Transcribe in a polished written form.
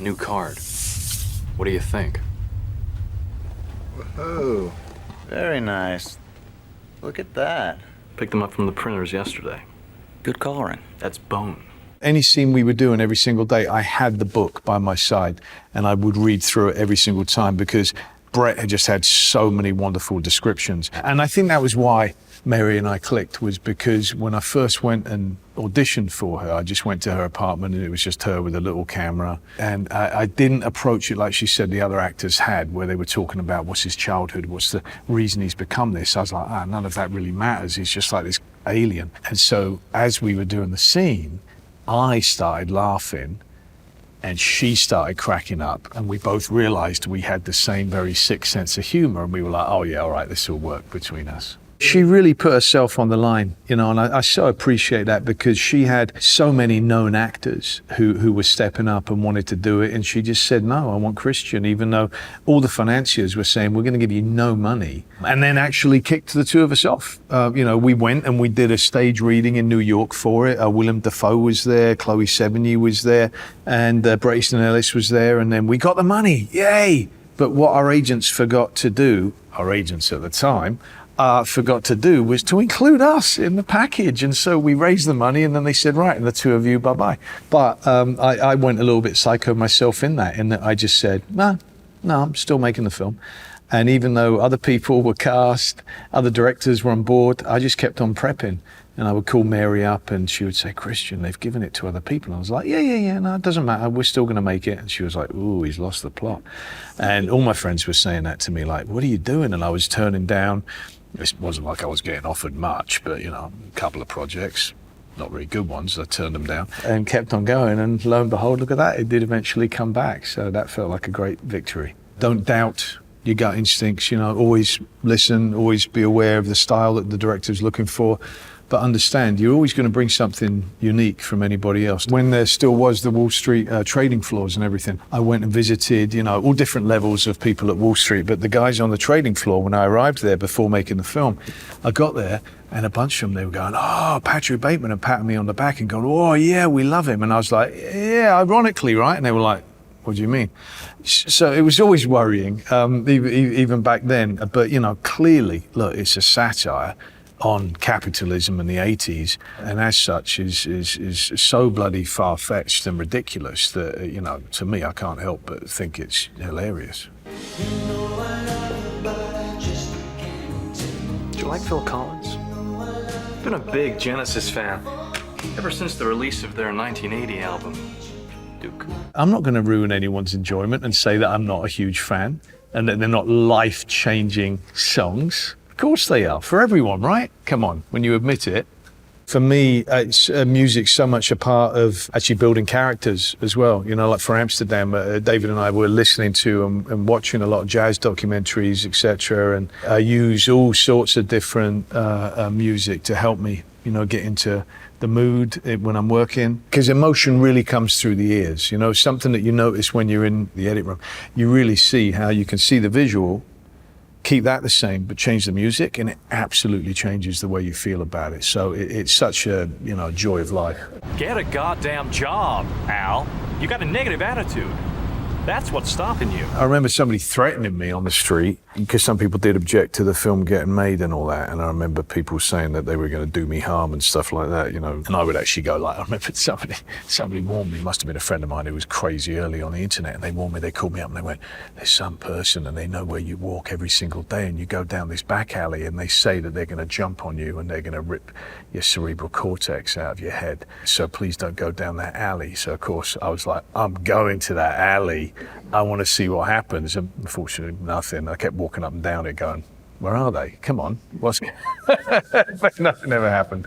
new card. What do you think? Whoa, very nice. Look at that. Picked them up from the printers yesterday. Good coloring. That's bone. Any scene we were doing every single day, I had the book by my side and I would read through it every single time because Brett had just had so many wonderful descriptions. And I think that was why Mary and I clicked, was because when I first went and auditioned for her, I just went to her apartment and it was just her with a little camera. And I didn't approach it like she said the other actors had, where they were talking about what's his childhood, what's the reason he's become this. I was like, none of that really matters. He's just like this alien. And so as we were doing the scene, I started laughing and she started cracking up, and we both realized we had the same very sick sense of humor, and we were like, oh yeah, all right, this will work between us. She really put herself on the line, you know, and I so appreciate that because she had so many known actors who were stepping up and wanted to do it, and she just said, no, I want Christian, even though all the financiers were saying, we're going to give you no money, and then actually kicked the two of us off. You know, we went and we did a stage reading in New York for it. Willem Dafoe was there, Chloe Sevigny was there, and Bret Easton Ellis was there, and then we got the money, yay! But what our agents forgot to do, our agents at the time, forgot to do was to include us in the package. And so we raised the money and then they said, right, and the two of you, bye-bye. But I went a little bit psycho myself in that I just said, no, I'm still making the film. And even though other people were cast, other directors were on board, I just kept on prepping. And I would call Mary up and she would say, Christian, they've given it to other people. And I was like, yeah, no, it doesn't matter. We're still going to make it. And she was like, ooh, he's lost the plot. And all my friends were saying that to me, like, what are you doing? And I was turning down. It wasn't like I was getting offered much, but, you know, a couple of projects, not very good ones, I turned them down and kept on going. And lo and behold, look at that. It did eventually come back. So that felt like a great victory. Don't doubt your gut instincts, you know, always listen, always be aware of the style that the director's looking for. But understand, you're always going to bring something unique from anybody else. When there still was the Wall Street trading floors and everything, I went and visited, you know, all different levels of people at Wall Street. But the guys on the trading floor, when I arrived there before making the film, I got there and a bunch of them, they were going, oh, Patrick Bateman, and patting me on the back and going, oh, yeah, we love him. And I was like, yeah, ironically, right? And they were like, what do you mean? So it was always worrying, even back then. But, you know, clearly, look, it's a satire on capitalism in the 80s, and as such is so bloody far-fetched and ridiculous that, you know, to me, I can't help but think it's hilarious. Do you like Phil Collins? I've been a big Genesis fan ever since the release of their 1980 album, Duke. I'm not going to ruin anyone's enjoyment and say that I'm not a huge fan and that they're not life-changing songs. Of course they are, for everyone, right? Come on, when you admit it. For me, it's music's so much a part of actually building characters as well. You know, like for Amsterdam, David and I were listening to and watching a lot of jazz documentaries, etc. And I use all sorts of different music to help me, you know, get into the mood when I'm working. Because emotion really comes through the ears. You know, something that you notice when you're in the edit room. You really see how you can see the visual, keep that the same, but change the music, and it absolutely changes the way you feel about it. So it's such a, you know, joy of life. Get a goddamn job, Al. You got a negative attitude. That's what's stopping you. I remember somebody threatening me on the street because some people did object to the film getting made and all that. And I remember people saying that they were going to do me harm and stuff like that, you know. And I would actually go like, I remember somebody warned me, must have been a friend of mine who was crazy early on the internet. And they warned me, they called me up and they went, there's some person and they know where you walk every single day and you go down this back alley and they say that they're going to jump on you and they're going to rip your cerebral cortex out of your head. So please don't go down that alley. So of course I was like, I'm going to that alley. I want to see what happens. And unfortunately, nothing. I kept walking up and down it going, where are they? Come on. What's... But nothing ever happened.